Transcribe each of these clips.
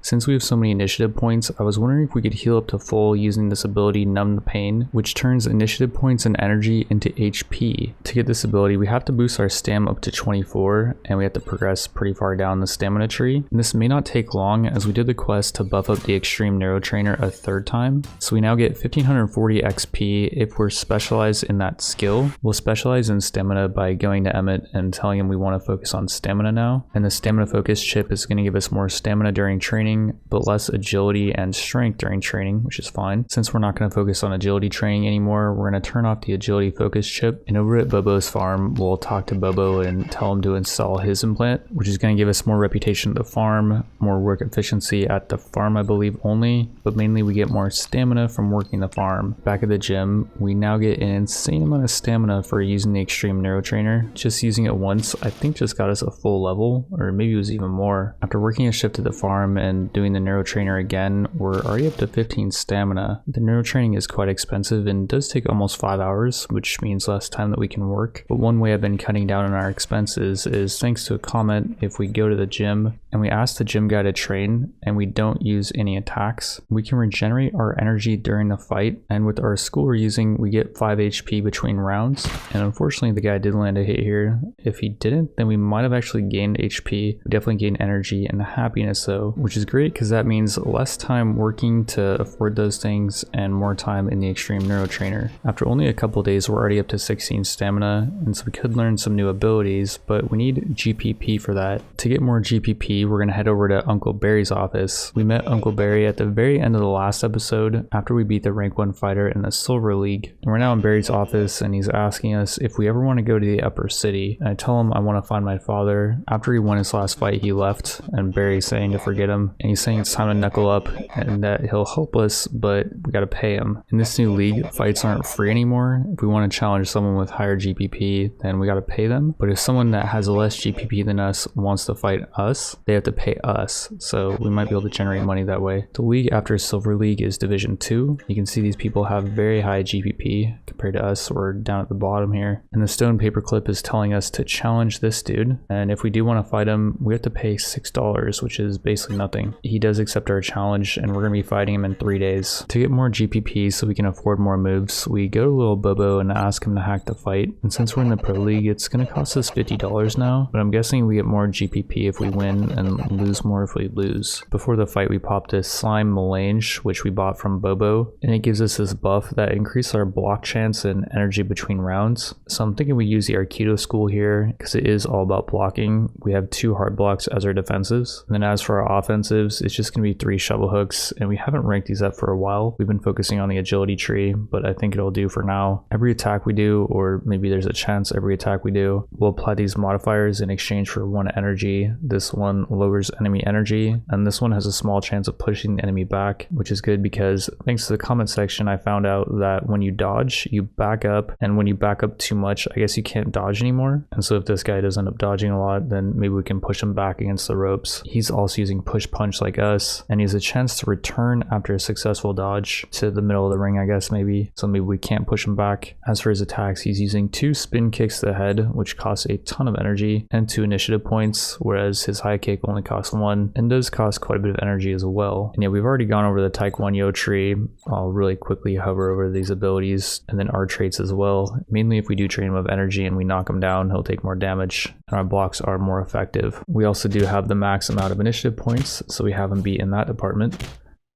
Since we have so many initiative points, I was wondering if we could heal up to full using this ability Numb the Pain, which turns initiative points and energy into HP. To get this ability, we have to boost our stam up to 24, and we have to progress pretty far down the stamina tree. And this may not take long, as we did the quest to buff up the Extreme Neuro Trainer a third time. So we now get 1540 XP if we're specialized in that skill. We'll specialize in stamina by going to Emmett and telling him we want to focus on stamina now. And the stamina focus chip is going to give us more stamina during training, but less agility and strength during training, which is fine. Since we're not going to focus on agility training anymore, we're going to turn off the agility focus chip. And over at Bobo's farm, we'll talk to Bobo and tell him to install his implant, which is going to give us more reputation at the farm, more work efficiency at the farm, I believe only, but mainly we get more stamina from working the farm. Back at the gym, we now get an insane amount of stamina for using the Extreme Neuro Trainer. Just using it once, I think just got us a full level, or maybe it was even more. After working a shift at the farm and doing the Neuro Trainer again, we're already up to 15 stamina. The Neuro Training is quite expensive and does take almost 5 hours, which means less time that we can work. But one way I've been cutting down on our expenses is thanks to a comment. If we go to the gym and we ask the gym guy to train and we don't use any attacks, we can regenerate our energy during the fight, and with our school we're using, we get 5 HP between rounds. And unfortunately the guy did land a hit here. If he didn't, then we might have actually gained HP. We definitely gained energy and happiness though, which is great because that means less time working to afford those things and more time in the Extreme Neuro Trainer. After only a couple days, we're already up to 16 stamina, and so we could learn some new abilities, but we need GPP for that. To get more GPP, we're going to head over to Uncle Barry's office. We met Uncle Barry at the very end of the last episode after we beat the rank 1 fighter in the Silver League. And we're now in Barry's office and he's asking us if we ever want to go to the upper city. And I tell him I want to find my father. After he won his last fight, he left, and Barry's saying to forget him, and he's saying it's time to knuckle up and that he'll help us, but we got to pay him. In this new league, fights aren't free anymore. If we want to challenge someone with higher GPP, then we got to pay them. But if someone that has less GPP than us wants to fight us, they have to pay us. So we might be able to generate money that way. The league after Silver League is Division 2. You can see these people have very high GPP compared to us. We're down at the bottom here. And the stone paperclip is telling us to challenge this dude. And if we do want to fight him, we have to pay $6, which is basically nothing. He does accept our challenge and we're going to be fighting him in 3 days. To get more GPP so we can afford more moves, we go to little Bobo and ask him to hack the fight. And since we're in the Pro League, it's going to cost us $50 now, but I'm guessing we get more GPP if we win and lose more if we lose. Before the fight, we popped this slime melange, which we bought from Bobo, and it gives us this buff that increases our block chance and energy between rounds. So I'm thinking we use the Aikido school here because it is all about blocking. We have 2 hard blocks as our defensives, and then as for our offensives, it's just going to be 3 shovel hooks, and we haven't ranked these up for a while. We've been focusing on the agility tree, but I think it'll do for now. Every attack we do, or maybe there's a chance every attack we do, we'll apply these modifiers in exchange for 1 energy. This one lowers enemy energy, and this one has a small chance of pushing the enemy back, which is good because thanks to the comment section, I found out that when you dodge, you back up, and when you back up too much, I guess you can't dodge anymore. And so if this guy does end up dodging a lot, then maybe we can push him back against the ropes. He's also using push punch like us, and he has a chance to return after a successful dodge to the middle of the ring, I guess maybe. So maybe we can't push him back. As for his attacks, he's using 2 spin kicks to the head, which costs a ton of energy, and 2 initiative points, whereas his high kick only costs 1 and does cost quite a bit of energy as well. And yeah, we've already gone over the Taekwondo tree. I'll really quickly hover over these abilities and then our traits as well. Mainly if we do train him of energy and we knock him down, he'll take more damage and our blocks are more effective. We also do have the max amount of initiative points, so we have him beat in that department.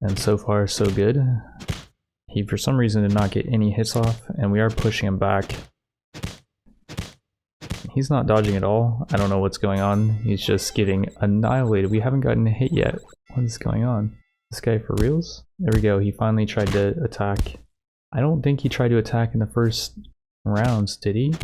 And so far so good. He for some reason did not get any hits off, and we are pushing him back. He's not dodging at all. I don't know what's going on. He's just getting annihilated. We haven't gotten a hit yet. What is going on? This guy for reals? There we go. He finally tried to attack. I don't think he tried to attack in the first rounds, did he?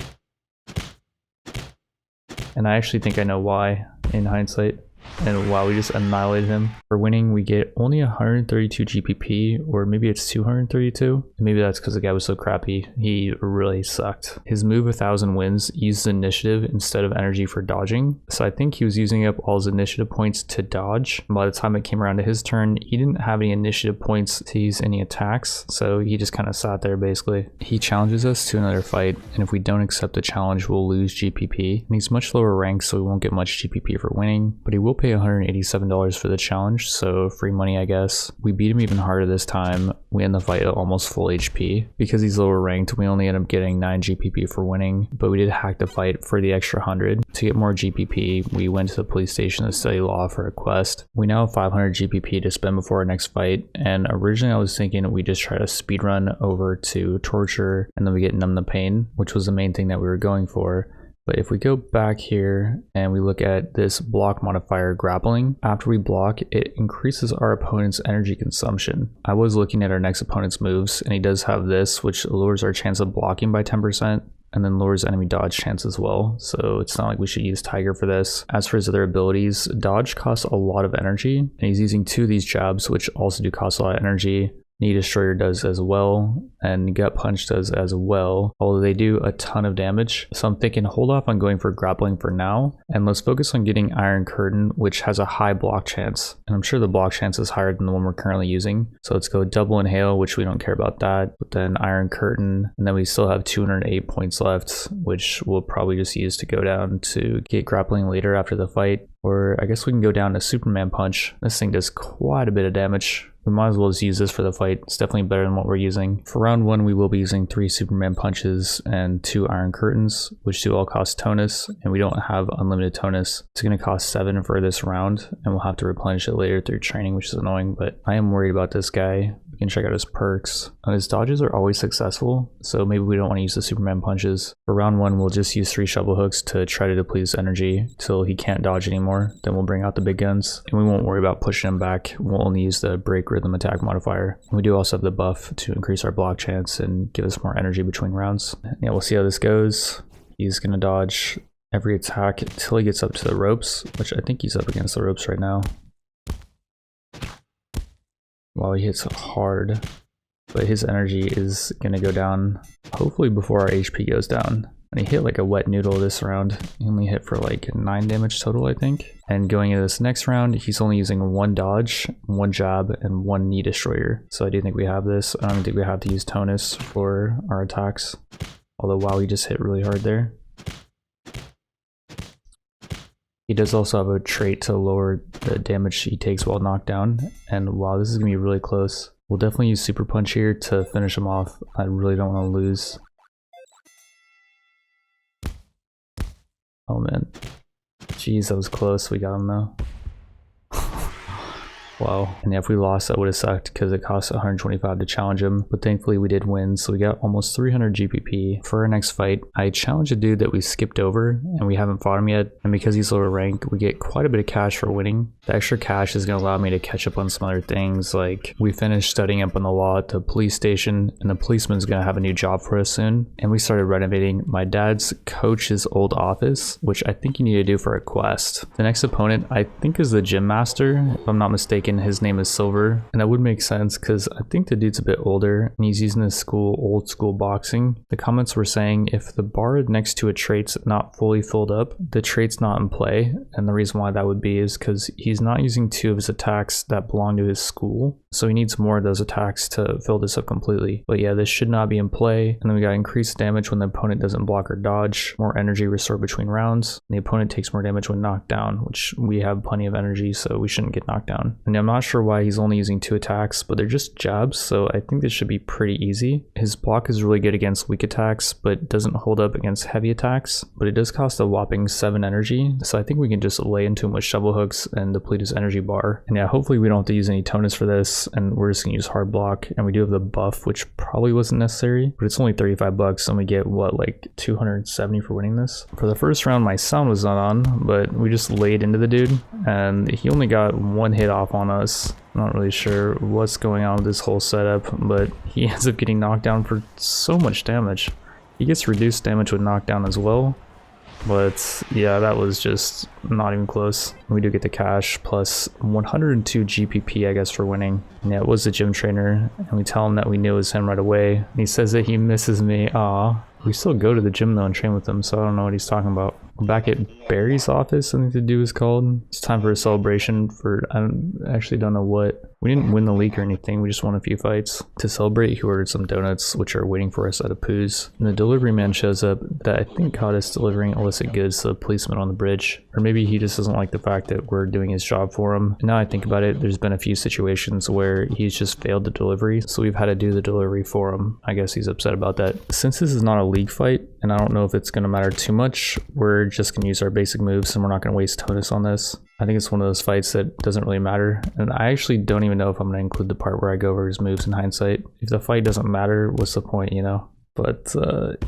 And I actually think I know why in hindsight. And wow, we just annihilated him. For winning, we get only 132 GPP, or maybe it's 232. Maybe that's because the guy was so crappy. He really sucked. His move 1000 wins used initiative instead of energy for dodging. So I think he was using up all his initiative points to dodge. By the time it came around to his turn, he didn't have any initiative points to use any attacks. So he just kind of sat there basically. He challenges us to another fight, and if we don't accept the challenge, we'll lose GPP. And he's much lower ranked, so we won't get much GPP for winning, but he will pay $187 for the challenge, so free money I guess. We beat him even harder this time. We end the fight at almost full HP. Because he's lower ranked, we only end up getting 9 GPP for winning, but we did hack the fight for the extra 100. To get more GPP, we went to the police station to study law for a quest. We now have 500 GPP to spend before our next fight, and originally I was thinking we just try to speedrun over to torture and then we get numb the pain, which was the main thing that we were going for. But if we go back here and we look at this block modifier grappling, after we block, it increases our opponent's energy consumption. I was looking at our next opponent's moves, and he does have this, which lowers our chance of blocking by 10%. And then lowers enemy dodge chance as well, so it's not like we should use Tiger for this. As for his other abilities, dodge costs a lot of energy, and he's using 2 of these jabs, which also do cost a lot of energy. Knee Destroyer does as well, and Gut Punch does as well, although they do a ton of damage. So I'm thinking hold off on going for grappling for now, and let's focus on getting Iron Curtain, which has a high block chance. And I'm sure the block chance is higher than the one we're currently using. So let's go Double Inhale, which we don't care about that, but then Iron Curtain, and then we still have 208 points left, which we'll probably just use to go down to get grappling later after the fight. Or I guess we can go down to Superman Punch. This thing does quite a bit of damage. We might as well just use this for the fight. It's definitely better than what we're using. For round 1, we will be using 3 Superman Punches and 2 Iron Curtains, which do all cost tonus, and we don't have unlimited tonus. It's going to cost 7 for this round, and we'll have to replenish it later through training, which is annoying, but I am worried about this guy. We can check out his perks. His dodges are always successful, so maybe we don't want to use the Superman Punches. For round 1, we'll just use 3 shovel hooks to try to deplete his energy till he can't dodge anymore. Then we'll bring out the big guns, and we won't worry about pushing him back. We'll only use the break rhythm attack modifier. And we do also have the buff to increase our block chance and give us more energy between rounds. Yeah, we'll see how this goes. He's gonna dodge every attack until he gets up to the ropes, which I think he's up against the ropes right now. Wow, he hits hard, but his energy is gonna go down hopefully before our HP goes down. And he hit like a wet noodle this round. He only hit for like 9 damage total, I think. And going into this next round, he's only using 1 dodge, 1 jab, and 1 knee destroyer. So I do think we have this. I don't think we have to use tonus for our attacks. Although wow, he just hit really hard there. He does also have a trait to lower the damage he takes while knocked down. And wow, this is gonna be really close. We'll definitely use Super Punch here to finish him off. I really don't want to lose. Oh man. Jeez, that was close. We got him though. Wow. And yeah, if we lost, that would have sucked because it cost 125 to challenge him. But thankfully we did win, so we got almost 300 GPP. For our next fight, I challenged a dude that we skipped over and we haven't fought him yet. And because he's lower rank, we get quite a bit of cash for winning. The extra cash is going to allow me to catch up on some other things. Like we finished studying up on the law at the police station, and the policeman's going to have a new job for us soon. And we started renovating my dad's coach's old office, which I think you need to do for a quest. The next opponent I think is the gym master, if I'm not mistaken. His name is Silver, and that would make sense because I think the dude's a bit older and he's using this old school boxing. The comments were saying if the bar next to a trait's not fully filled up, the trait's not in play, and the reason why that would be is because he's not using 2 of his attacks that belong to his school, so he needs more of those attacks to fill this up completely. But yeah, this should not be in play. And then we got increased damage when the opponent doesn't block or dodge, more energy restored between rounds, and the opponent takes more damage when knocked down, which we have plenty of energy, so we shouldn't get knocked down. And I'm not sure why he's only using 2 attacks, but they're just jabs, so I think this should be pretty easy. His block is really good against weak attacks, but doesn't hold up against heavy attacks, but it does cost a whopping 7 energy, so I think we can just lay into him with shovel hooks and deplete his energy bar. And yeah, hopefully we don't have to use any tonus for this, and we're just gonna use hard block, and we do have the buff, which probably wasn't necessary, but it's only 35 bucks, and we get what, like 270 for winning this. For the first round, my sound was not on, but we just laid into the dude, and he only got 1 hit off on us. I'm not really sure what's going on with this whole setup, but he ends up getting knocked down for so much damage. He gets reduced damage with knockdown as well, but yeah, that was just not even close. We do get the cash plus 102 GPP, I guess, for winning. And yeah, it was the gym trainer, and we tell him that we knew it was him right away. And he says that he misses me. Aw. We still go to the gym though and train with him, so I don't know what he's talking about. We're back at Barry's office, something to do is called. It's time for a celebration for, I actually don't know what. We didn't win the league or anything, we just won a few fights. To celebrate, he ordered some donuts, which are waiting for us at a Pooh's. And the delivery man shows up that I think caught us delivering illicit goods to the policeman on the bridge. Or maybe he just doesn't like the fact that we're doing his job for him. And now I think about it, there's been a few situations where he's just failed the delivery, so we've had to do the delivery for him. I guess he's upset about that. Since this is not a league fight, and I don't know if it's going to matter too much, we're just going to use our basic moves and we're not going to waste tonus on this. I think it's one of those fights that doesn't really matter, and I actually don't even know if I'm going to include the part where I go over his moves in hindsight. If the fight doesn't matter, what's the point, you know? But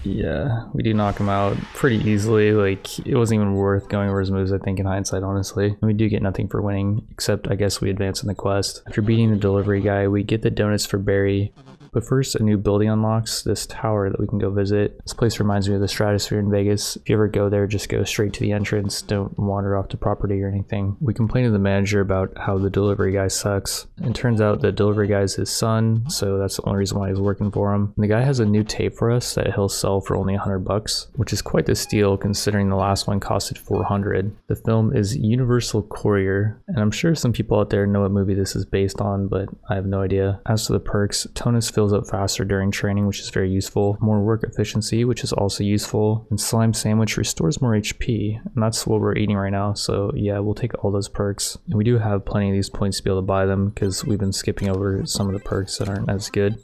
yeah, we do knock him out pretty easily. Like, it wasn't even worth going over his moves, I think, in hindsight, honestly. And we do get nothing for winning, except I guess we advance in the quest. After beating the delivery guy, we get the donuts for Barry. But first, a new building unlocks, this tower that we can go visit. This place reminds me of the Stratosphere in Vegas. If you ever go there, just go straight to the entrance. Don't wander off to property or anything. We complain to the manager about how the delivery guy sucks. And turns out the delivery guy is his son, so that's the only reason why he's working for him. And the guy has a new tape for us that he'll sell for only $100, which is quite the steal considering the last one costed $400. The film is Universal Courier, and I'm sure some people out there know what movie this is based on, but I have no idea. As to the perks, tonus fills up faster during training, which is very useful. More work efficiency, which is also useful. And slime sandwich restores more HP, and that's what we're eating right now, so yeah, we'll take all those perks. And we do have plenty of these points to be able to buy them because we've been skipping over some of the perks that aren't as good.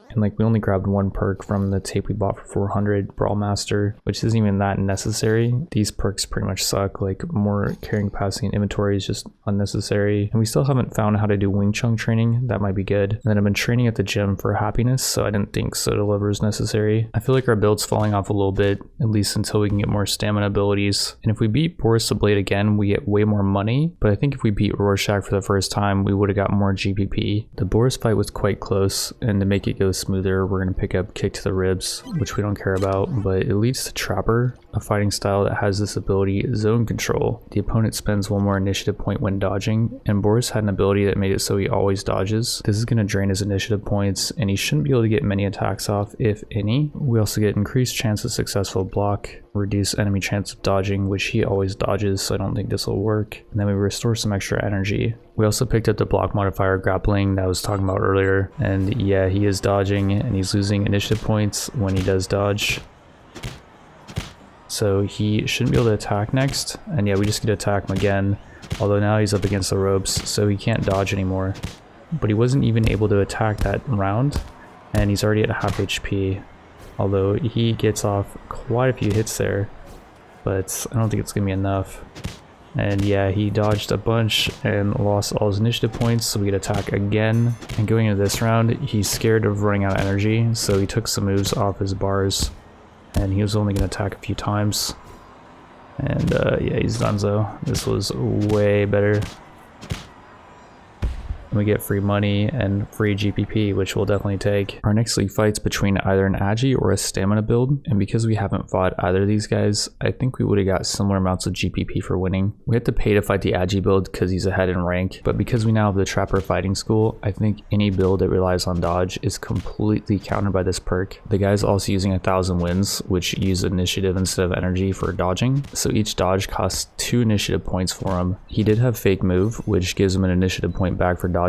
And like, we only grabbed one perk from the tape we bought for 400, Brawl Master, which isn't even that necessary. These perks pretty much suck. Like, more carrying capacity and inventory is just unnecessary. And we still haven't found how to do Wing Chun training. That might be good. And then I've been training at the gym for happiness, so I didn't think soda lover is necessary. I feel like our build's falling off a little bit, at least until we can get more stamina abilities. And if we beat Boris the Blade again, we get way more money. But I think if we beat Rorschach for the first time, we would have got more GPP. The Boris fight was quite close, and to make it go smoother, we're going to pick up Kick to the Ribs, which we don't care about, but it leads to Trapper, a fighting style that has this ability, Zone Control. The opponent spends one more initiative point when dodging, and Boris had an ability that made it so he always dodges. This is going to drain his initiative points, and he shouldn't be able to get many attacks off, if any. We also get increased chance of successful block, reduce enemy chance of dodging, which he always dodges, so I don't think this will work. And then we restore some extra energy. We also picked up the block modifier grappling that I was talking about earlier, and yeah, he is dodging and he's losing initiative points when he does dodge. So he shouldn't be able to attack next, and yeah, we just get to attack him again, although now he's up against the ropes, so he can't dodge anymore. But he wasn't even able to attack that round, and he's already at half HP, although he gets off quite a few hits there, but I don't think it's gonna be enough. And yeah, he dodged a bunch and lost all his initiative points, so we get attack again. And going into this round, he's scared of running out of energy, so he took some moves off his bars, and he was only going to attack a few times. And yeah, he's donezo. This was way better. We get free money and free GPP, which we'll definitely take. Our next league fight's between either an Agi or a stamina build, and because we haven't fought either of these guys, I think we would have got similar amounts of GPP for winning. We had to pay to fight the Agi build because he's ahead in rank, but because we now have the Trapper fighting school, I think any build that relies on dodge is completely countered by this perk. The guy's also using 1,000 wins, which use initiative instead of energy for dodging, so each dodge costs 2 initiative points for him. He did have fake move, which gives him an initiative point back for dodging,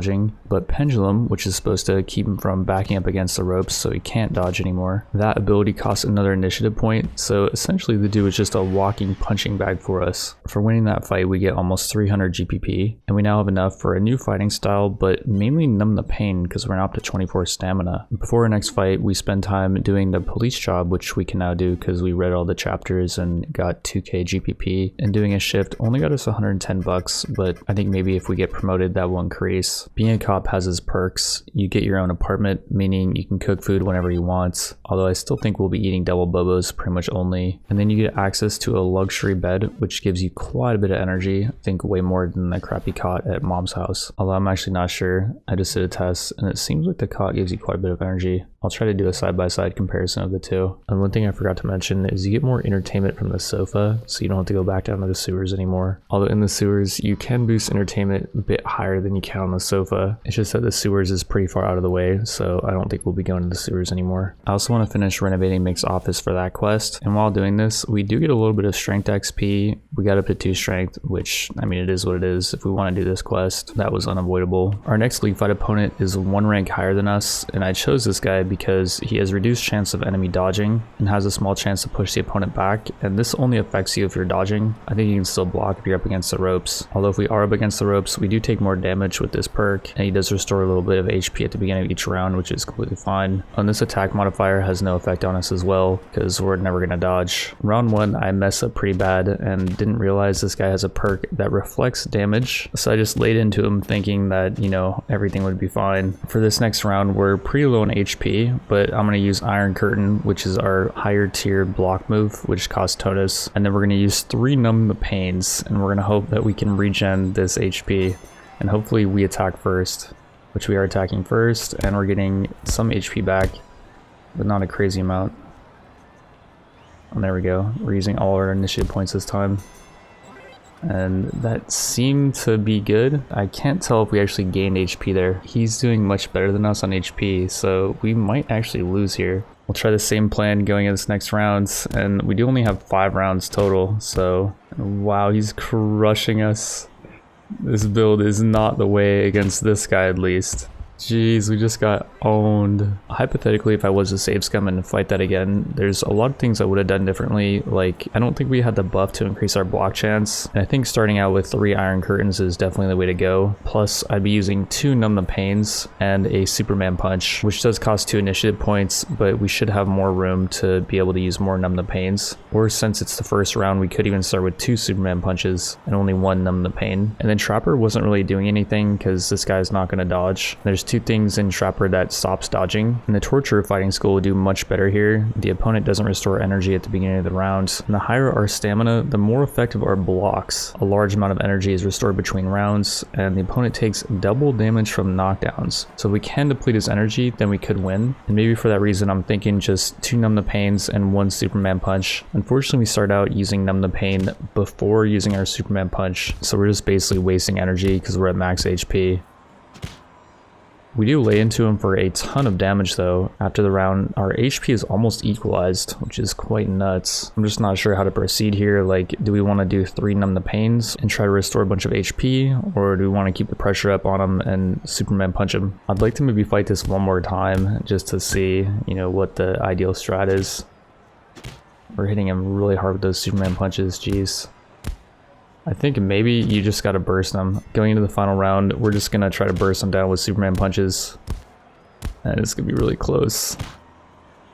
but Pendulum, which is supposed to keep him from backing up against the ropes so he can't dodge anymore, that ability costs another initiative point, so essentially the dude is just a walking punching bag for us. For winning that fight, we get almost 300 GPP, and we now have enough for a new fighting style, but mainly Numb the Pain because we're now up to 24 stamina. Before our next fight, we spend time doing the police job, which we can now do because we read all the chapters and got 2k GPP, and doing a shift only got us 110 bucks, but I think maybe if we get promoted that will increase. Being a cop has his perks. You get your own apartment, meaning you can cook food whenever you want, although I still think we'll be eating double bobos pretty much only. And then you get access to a luxury bed, which gives you quite a bit of energy. I think way more than the crappy cot at mom's house, although I'm actually not sure. I just did a test and it seems like the cot gives you quite a bit of energy. I'll try to do a side-by-side comparison of the two. And one thing I forgot to mention is you get more entertainment from the sofa, so you don't have to go back down to the sewers anymore. Although in the sewers, you can boost entertainment a bit higher than you can on the sofa, sofa. It's just that the sewers is pretty far out of the way, so I don't think we'll be going to the sewers anymore. I also want to finish renovating Mick's office for that quest, and while doing this, we do get a little bit of strength XP. We got up to 2 strength, which, I mean, it is what it is. If we want to do this quest, that was unavoidable. Our next league fight opponent is 1 rank higher than us, and I chose this guy because he has reduced chance of enemy dodging and has a small chance to push the opponent back, and this only affects you if you're dodging. I think you can still block if you're up against the ropes. Although if we are up against the ropes, we do take more damage with this perk, and he does restore a little bit of HP at the beginning of each round, which is completely fine. And this attack modifier has no effect on us as well, because we're never going to dodge. Round 1, I messed up pretty bad and didn't realize this guy has a perk that reflects damage, so I just laid into him thinking that, you know, everything would be fine. For this next round, we're pretty low on HP, but I'm going to use Iron Curtain, which is our higher tier block move, which costs tonus, and then we're going to use 3 Numb the Pains, and we're going to hope that we can regen this HP, and hopefully we attack first, which we are attacking first, and we're getting some HP back, but not a crazy amount. And there we go. We're using all our initiative points this time. And that seemed to be good. I can't tell if we actually gained HP there. He's doing much better than us on HP, so we might actually lose here. We'll try the same plan going into this next round, and we do only have 5 rounds total, so wow, he's crushing us. This build is not the way against this guy, at least. Jeez, we just got owned. Hypothetically, if I was a save scum and fight that again, there's a lot of things I would have done differently. Like, I don't think we had the buff to increase our block chance, and I think starting out with 3 Iron Curtains is definitely the way to go. Plus, I'd be using 2 Numb the Pains and a Superman Punch, which does cost 2 initiative points, but we should have more room to be able to use more Numb the Pains. Or since it's the first round, we could even start with 2 Superman Punches and only 1 Numb the Pain. And then Trapper wasn't really doing anything because this guy's not going to dodge. There's 2 things in Trapper that stops dodging, and the Torture Fighting School will do much better here. The opponent doesn't restore energy at the beginning of the round, and the higher our stamina, the more effective our blocks. A large amount of energy is restored between rounds, and the opponent takes double damage from knockdowns. So if we can deplete his energy, then we could win, and maybe for that reason I'm thinking just 2 Numb the Pains and 1 Superman Punch. Unfortunately, we start out using Numb the Pain before using our Superman Punch, so we're just basically wasting energy because we're at max HP. We do lay into him for a ton of damage though. After the round, our HP is almost equalized, which is quite nuts. I'm just not sure how to proceed here. Like, do we want to do 3 Numb the Pains and try to restore a bunch of HP? Or do we want to keep the pressure up on him and Superman Punch him? I'd like to maybe fight this one more time just to see, you know, what the ideal strat is. We're hitting him really hard with those Superman Punches, jeez. I think maybe you just gotta burst them. Going into the final round, we're just gonna try to burst them down with Superman Punches. And it's gonna be really close.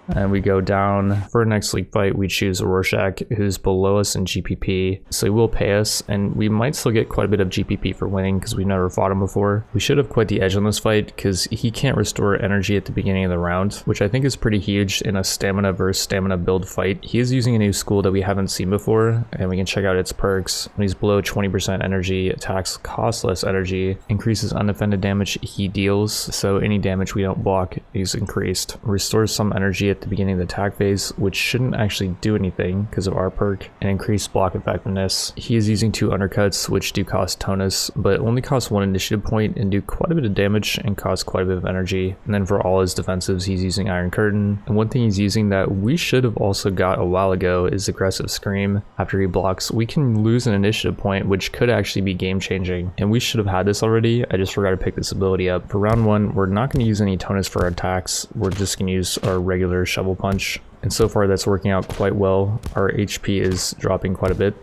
And we go down. For our next league fight, we choose Rorschach, who's below us in GPP, so he will pay us, and we might still get quite a bit of GPP for winning because we've never fought him before. We should have quite the edge on this fight because he can't restore energy at the beginning of the round, which I think is pretty huge in a stamina versus stamina build fight. He is using a new school that we haven't seen before, and we can check out its perks. When he's below 20% energy, attacks cost less energy, increases undefended damage he deals, so any damage we don't block is increased. Restores some energy at the beginning of the attack phase, which shouldn't actually do anything because of our perk, and increased block effectiveness. He is using 2 undercuts, which do cost tonus, but only cost 1 initiative point and do quite a bit of damage and cost quite a bit of energy. And then for all his defensives, he's using Iron Curtain. And one thing he's using that we should have also got a while ago is Aggressive Scream. After he blocks, we can lose an initiative point, which could actually be game changing. And we should have had this already. I just forgot to pick this ability up. For round 1, we're not going to use any tonus for our attacks. We're just going to use our regular Shovel Punch, and so far that's working out quite well. Our HP is dropping quite a bit,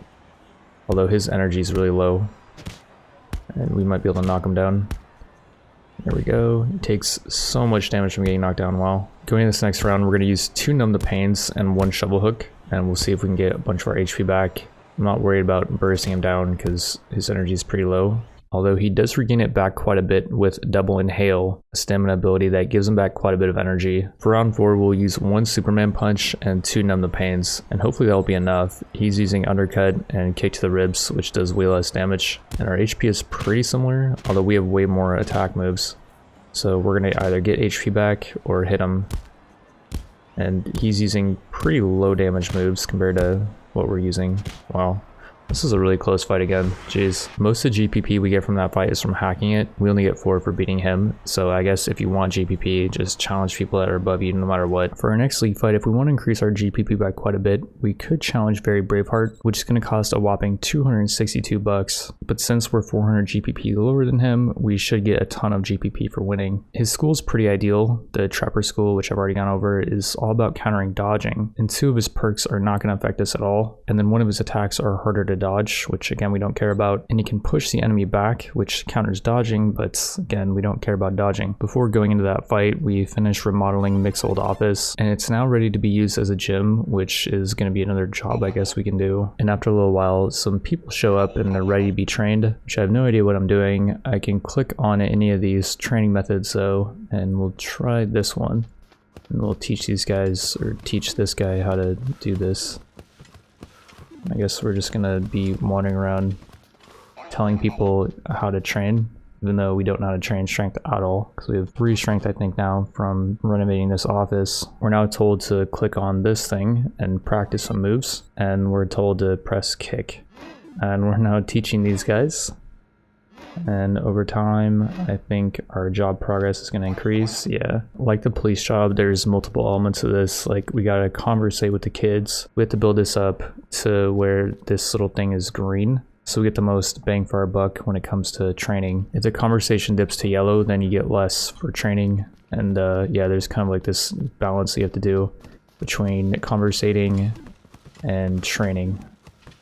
although his energy is really low, and we might be able to knock him down. There we go. He takes so much damage from getting knocked down. Wow. Going into this next round, we're going to use 2 Numb the Pains and 1 Shovel Hook, and we'll see if we can get a bunch of our HP back. I'm not worried about bursting him down because his energy is pretty low. Although he does regain it back quite a bit with Double Inhale, a stamina ability that gives him back quite a bit of energy. For round 4, we'll use 1 Superman Punch and 2 Numb the Pains, and hopefully that'll be enough. He's using Undercut and Kick to the Ribs, which does way less damage, and our HP is pretty similar, although we have way more attack moves. So we're going to either get HP back or hit him. And he's using pretty low damage moves compared to what we're using. Wow. This is a really close fight again. Jeez. Most of the GPP we get from that fight is from hacking it. We only get 4 for beating him. So I guess if you want GPP, just challenge people that are above you no matter what. For our next league fight, if we want to increase our GPP by quite a bit, we could challenge Very Braveheart, which is going to cost a whopping 262 bucks. But since we're 400 GPP lower than him, we should get a ton of GPP for winning. His school is pretty ideal. The Trapper school, which I've already gone over, is all about countering dodging. And 2 of his perks are not going to affect us at all. And then 1 of his attacks are harder to dodge, which again we don't care about, and he can push the enemy back, which counters dodging, but again we don't care about dodging. Before going into that fight, we finished remodeling Mick's old office, and it's now ready to be used as a gym, which is going to be another job I guess we can do. And after a little while, some people show up and they're ready to be trained, which I have no idea what I'm doing. I can click on any of these training methods though, and we'll try this one, and we'll teach these guys, or teach this guy how to do this. I guess we're just gonna be wandering around telling people how to train, even though we don't know how to train strength at all, because we have 3 strength I think now from renovating this office. We're now told to click on this thing and practice some moves, and we're told to press kick. And we're now teaching these guys. And over time, I think our job progress is going to increase. Yeah, like the police job, there's multiple elements of this. Like, we got to conversate with the kids. We have to build this up to where this little thing is green, so we get the most bang for our buck when it comes to training. If the conversation dips to yellow, then you get less for training. And yeah, there's kind of like this balance you have to do between conversating and training.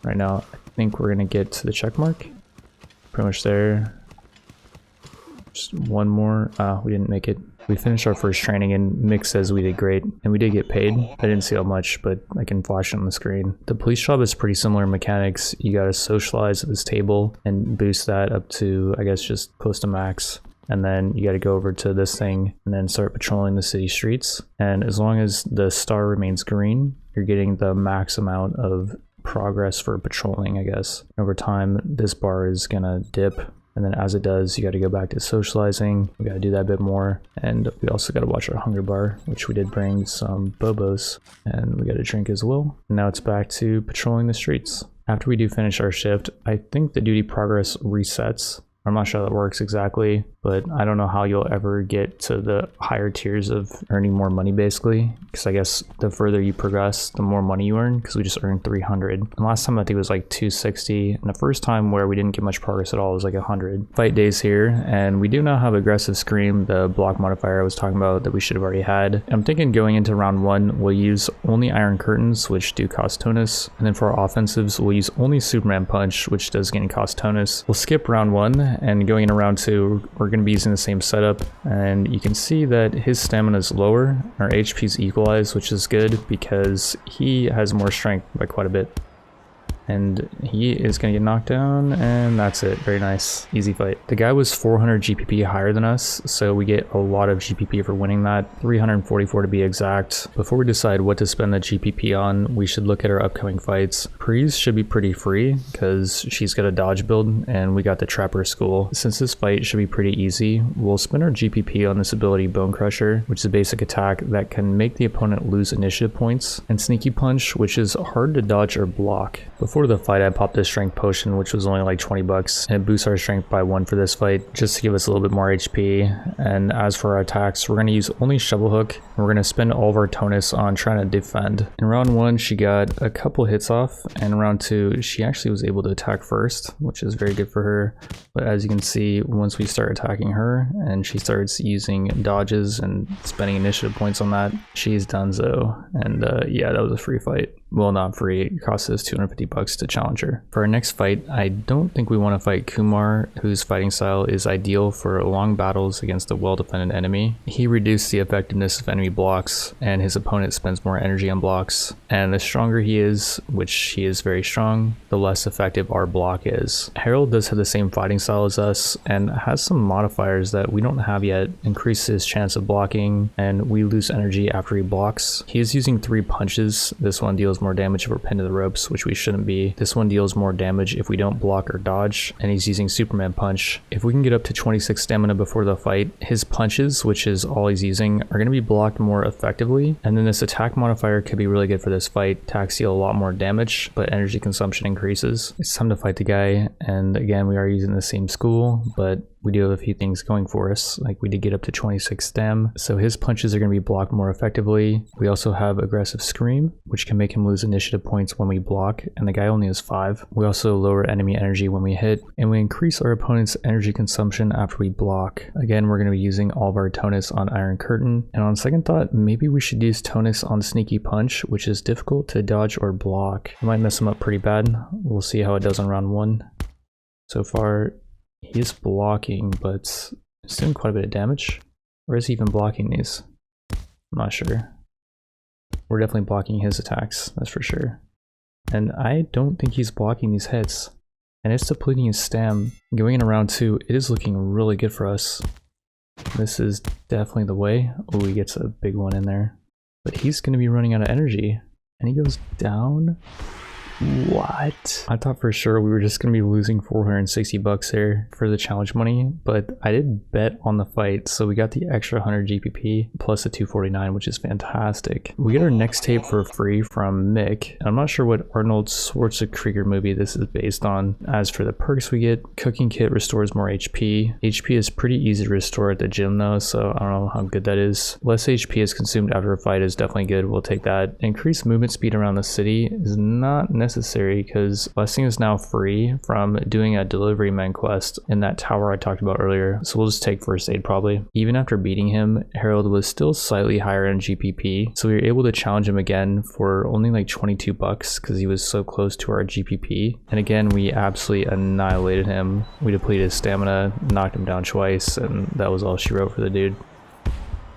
Right now, I think we're going to get to the check mark. Pretty much there. Just one more. We didn't make it. We finished our first training and Mick says we did great, and we did get paid. I didn't see how much, but I can flash it on the screen. The police job is pretty similar in mechanics. You gotta socialize at this table and boost that up to, I guess, just close to max. And then you gotta go over to this thing and then start patrolling the city streets. And as long as the star remains green, you're getting the max amount of progress for patrolling, I guess. Over time, this bar is gonna dip, and then as it does, you got to go back to socializing. We got to do that a bit more, and we also got to watch our hunger bar, which we did bring some bobos, and we got to drink as well. And now it's back to patrolling the streets. After we do finish our shift, I think the duty progress resets. I'm not sure how that works exactly, but I don't know how you'll ever get to the higher tiers of earning more money, basically, because I guess the further you progress, the more money you earn, because we just earned 300. And last time I think it was like 260, and the first time where we didn't get much progress at all was like 100. Fight days here, and we do now have aggressive scream, the block modifier I was talking about that we should have already had. I'm thinking going into round 1, we'll use only iron curtains, which do cost tonus, and then for our offensives, we'll use only Superman punch, which does gain cost tonus. We'll skip round 1, and going into round 2, we're going to be using the same setup, and you can see that his stamina is lower, our HP is equalized, which is good because he has more strength by quite a bit. And he is going to get knocked down, and that's it. Very nice. Easy fight. The guy was 400 GPP higher than us, so we get a lot of GPP for winning that. 344 to be exact. Before we decide what to spend the GPP on, we should look at our upcoming fights. Prees should be pretty free, because she's got a dodge build, and we got the Trapper School. Since this fight should be pretty easy, we'll spend our GPP on this ability Bone Crusher, which is a basic attack that can make the opponent lose initiative points, and Sneaky Punch, which is hard to dodge or block. Before the fight, I popped this strength potion, which was only like 20 bucks, and it boosts our strength by 1 for this fight, just to give us a little bit more HP. And as for our attacks, we're going to use only Shovel Hook, and we're going to spend all of our tonus on trying to defend. In round 1, she got a couple hits off, and in round 2, she actually was able to attack first, which is very good for her. But as you can see, once we start attacking her, and she starts using dodges and spending initiative points on that, she's donezo. And yeah, that was a free fight. Well, not free, it cost us 250 bucks to challenge her. For our next fight, I don't think we want to fight Kumar, whose fighting style is ideal for long battles against a well-defended enemy. He reduced the effectiveness of enemy blocks, and his opponent spends more energy on blocks. And the stronger he is, which he is very strong, the less effective our block is. Harold does have the same fighting style as us, and has some modifiers that we don't have yet. Increases his chance of blocking, and we lose energy after he blocks. He is using 3 punches. This one deals deals more damage if we're pinned to the ropes, which we shouldn't be. This one deals more damage if we don't block or dodge, and he's using Superman Punch. If we can get up to 26 stamina before the fight, his punches, which is all he's using, are going to be blocked more effectively, and then this attack modifier could be really good for this fight. Attacks deal a lot more damage, but energy consumption increases. It's time to fight the guy, and again, we are using the same school, but we do have a few things going for us. Like, we did get up to 26 stam, so his punches are going to be blocked more effectively. We also have aggressive scream, which can make him lose initiative points when we block, and the guy only has 5. We also lower enemy energy when we hit, and we increase our opponent's energy consumption after we block. Again, we're going to be using all of our tonus on Iron Curtain, and on second thought, maybe we should use tonus on Sneaky Punch, which is difficult to dodge or block. It might mess him up pretty bad. We'll see how it does on round 1. So far, he is blocking, but it's doing quite a bit of damage. Or is he even blocking these? I'm not sure. We're definitely blocking his attacks, that's for sure. And I don't think he's blocking these hits. And it's depleting his stam. Going into round 2, it is looking really good for us. This is definitely the way. Oh, he gets a big one in there. But he's going to be running out of energy. And he goes down. What? I thought for sure we were just going to be losing 460 bucks there for the challenge money, but I did bet on the fight, so we got the extra 100 GPP plus the 249, which is fantastic. We get our next tape for free from Mick. I'm not sure what Arnold Schwarzenegger movie this is based on. As for the perks we get, Cooking Kit restores more HP. HP is pretty easy to restore at the gym though, so I don't know how good that is. Less HP is consumed after a fight is definitely good. We'll take that. Increased movement speed around the city is not necessary because Blessing is now free from doing a delivery man quest in that tower I talked about earlier, so we'll just take first aid probably. Even after beating him, Harold was still slightly higher in GPP, so we were able to challenge him again for only like 22 bucks because he was so close to our GPP. And again, we absolutely annihilated him. We depleted his stamina, knocked him down twice, and that was all she wrote for the dude.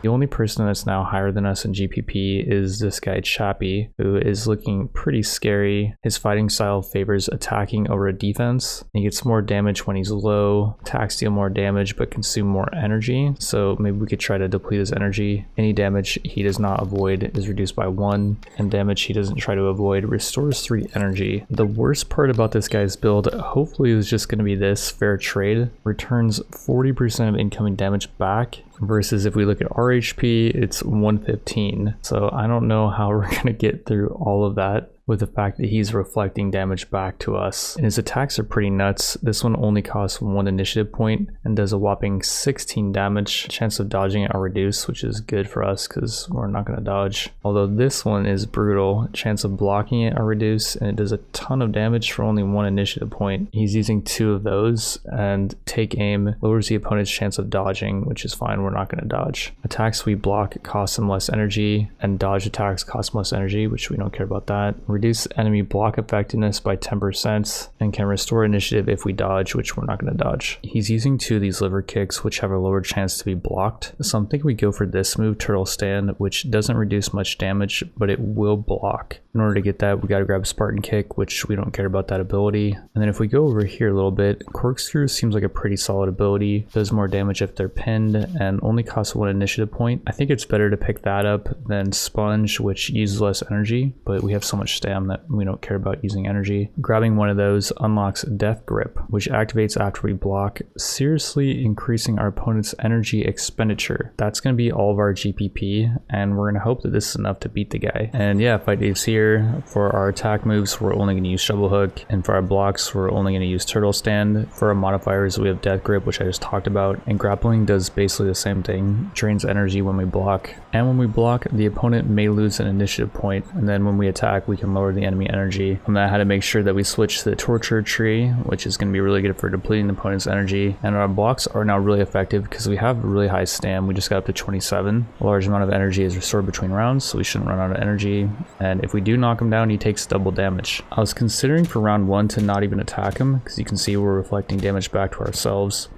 The only person that's now higher than us in GPP is this guy Chappie, who is looking pretty scary. His fighting style favors attacking over defense. He gets more damage when he's low. Attacks deal more damage but consume more energy, so maybe we could try to deplete his energy. Any damage he does not avoid is reduced by 1, and damage he doesn't try to avoid restores 3 energy. The worst part about this guy's build hopefully is just going to be this fair trade. Returns 40% of incoming damage back, versus if we look at our HP, it's 115. So I don't know how we're gonna get through all of that with the fact that he's reflecting damage back to us. And his attacks are pretty nuts. This one only costs 1 initiative point and does a whopping 16 damage. Chance of dodging it are reduced, which is good for us because we're not going to dodge. Although this one is brutal. Chance of blocking it are reduced, and it does a ton of damage for only 1 initiative point. He's using 2 of those, and take aim lowers the opponent's chance of dodging, which is fine. We're not going to dodge. Attacks we block cost him less energy, and dodge attacks cost less energy, which we don't care about that. Reduce enemy block effectiveness by 10% and can restore initiative if we dodge, which we're not going to dodge. He's using 2 of these liver kicks, which have a lower chance to be blocked, so I'm thinking we go for this move, Turtle Stand, which doesn't reduce much damage, but it will block. In order to get that, we got to grab Spartan Kick, which we don't care about that ability. And then if we go over here a little bit, Corkscrew seems like a pretty solid ability. Does more damage if they're pinned and only costs 1 initiative point. I think it's better to pick that up than Sponge, which uses less energy, but we have so much stam that we don't care about using energy. Grabbing one of those unlocks Death Grip, which activates after we block, seriously increasing our opponent's energy expenditure. That's going to be all of our GPP, and we're going to hope that this is enough to beat the guy. And yeah, Fight Dave's here. For our attack moves, we're only going to use Shovel Hook, and for our blocks, we're only going to use Turtle Stand. For our modifiers, we have Death Grip, which I just talked about, and Grappling does basically the same thing. Drains energy when we block, and when we block, the opponent may lose an initiative point, and then when we attack, we can lower the enemy energy. And I had to make sure that we switch to the Torture Tree, which is going to be really good for depleting the opponent's energy. And our blocks are now really effective because we have really high stam. We just got up to 27. A large amount of energy is restored between rounds, so we shouldn't run out of energy. And if we do knock him down, he takes double damage. I was considering for round 1 to not even attack him, because you can see we're reflecting damage back to ourselves,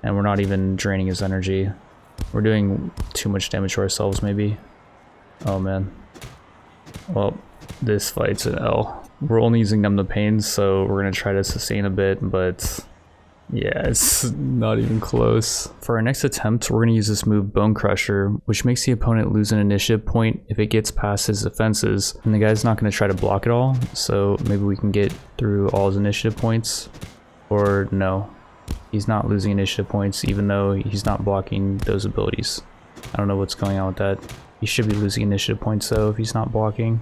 and we're not even draining his energy. We're doing too much damage to ourselves, maybe. Oh man. Well, this fight's an L. We're only using Numb the Pain, so we're going to try to sustain a bit, but Yeah, it's not even close. For our next attempt, we're going to use this move Bone Crusher, which makes the opponent lose an initiative point if it gets past his defenses, and the guy's not going to try to block it all, so maybe we can get through all his initiative points. Or no, he's not losing initiative points even though he's not blocking those abilities. I don't know what's going on with that. He should be losing initiative points though if he's not blocking.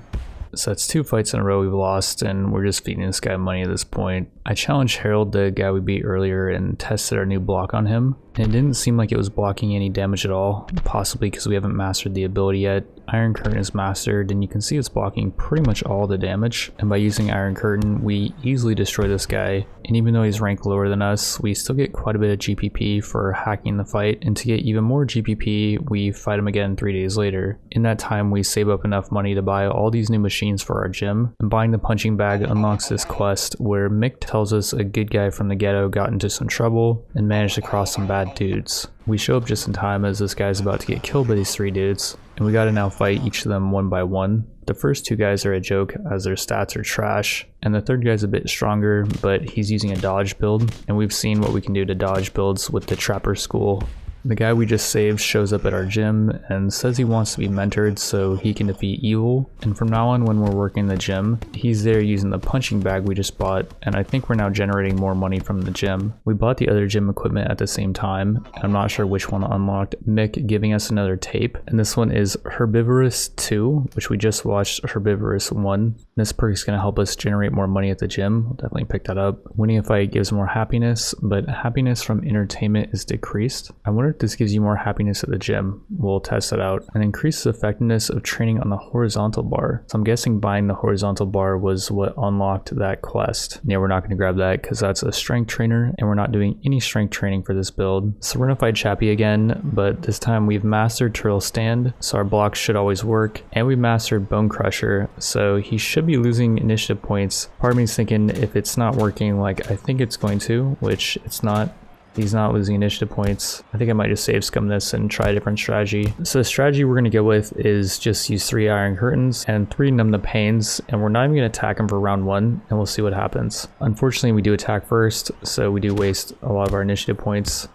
So that's 2 fights in a row we've lost, and we're just feeding this guy money at this point. I challenged Harold, the guy we beat earlier, and tested our new block on him, and it didn't seem like it was blocking any damage at all, possibly because we haven't mastered the ability yet. Iron Curtain is mastered, and you can see it's blocking pretty much all the damage, and by using Iron Curtain, we easily destroy this guy, and even though he's ranked lower than us, we still get quite a bit of GPP for hacking the fight, and to get even more GPP, we fight him again 3 days later. In that time, we save up enough money to buy all these new machines for our gym, and buying the punching bag unlocks this quest where Mick tells us a good guy from the ghetto got into some trouble and managed to cross some bad dudes. We show up just in time as this guy's about to get killed by these 3 dudes, and we gotta now fight each of them one by one. The first 2 guys are a joke as their stats are trash, and the 3rd guy's a bit stronger, but he's using a dodge build, and we've seen what we can do to dodge builds with the Trapper School. The guy we just saved shows up at our gym and says he wants to be mentored so he can defeat evil, and from now on when we're working the gym, he's there using the punching bag we just bought, and I think we're now generating more money from the gym. We bought the other gym equipment at the same time, and I'm not sure which one unlocked, Mick giving us another tape, and this one is Herbivorous 2, which we just watched Herbivorous 1. This perk is going to help us generate more money at the gym. We'll definitely pick that up. Winning a fight gives more happiness, but happiness from entertainment is decreased. I wonder if this gives you more happiness at the gym. We'll test it out. And increases effectiveness of training on the horizontal bar. So I'm guessing buying the horizontal bar was what unlocked that quest. Yeah, we're not going to grab that because that's a strength trainer, and we're not doing any strength training for this build. So we're going to fight Chappie again, but this time we've mastered Turtle Stand, so our blocks should always work, and we mastered Bone Crusher, so he should be losing initiative points. Part of me is thinking if it's not working like I think it's going to, which it's not, he's not losing initiative points, I think I might just save scum this and try a different strategy. So the strategy we're going to go with is just use 3 Iron Curtains and 3 Numb the Pains, and we're not even going to attack him for round 1, and we'll see what happens. Unfortunately, we do attack first, so we do waste a lot of our initiative points.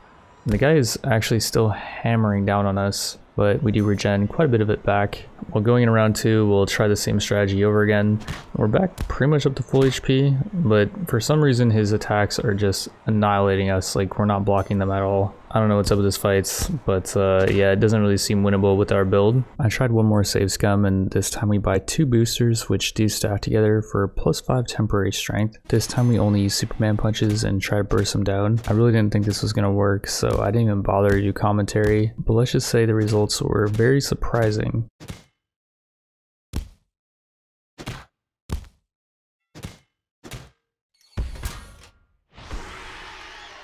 And the guy is actually still hammering down on us, but we do regen quite a bit of it back. While going in round 2, we'll try the same strategy over again. We're back pretty much up to full HP, but for some reason his attacks are just annihilating us, like we're not blocking them at all. I don't know what's up with his fights, but yeah, it doesn't really seem winnable with our build. I tried one more save scum, and this time we buy 2 boosters which do stack together for +5 temporary strength. This time we only use Superman punches and try to burst them down. I really didn't think this was going to work, so I didn't even bother to do commentary, but let's just say the results were very surprising.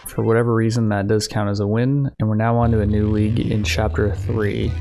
For whatever reason, that does count as a win, and we're now on to a new league in Chapter 3.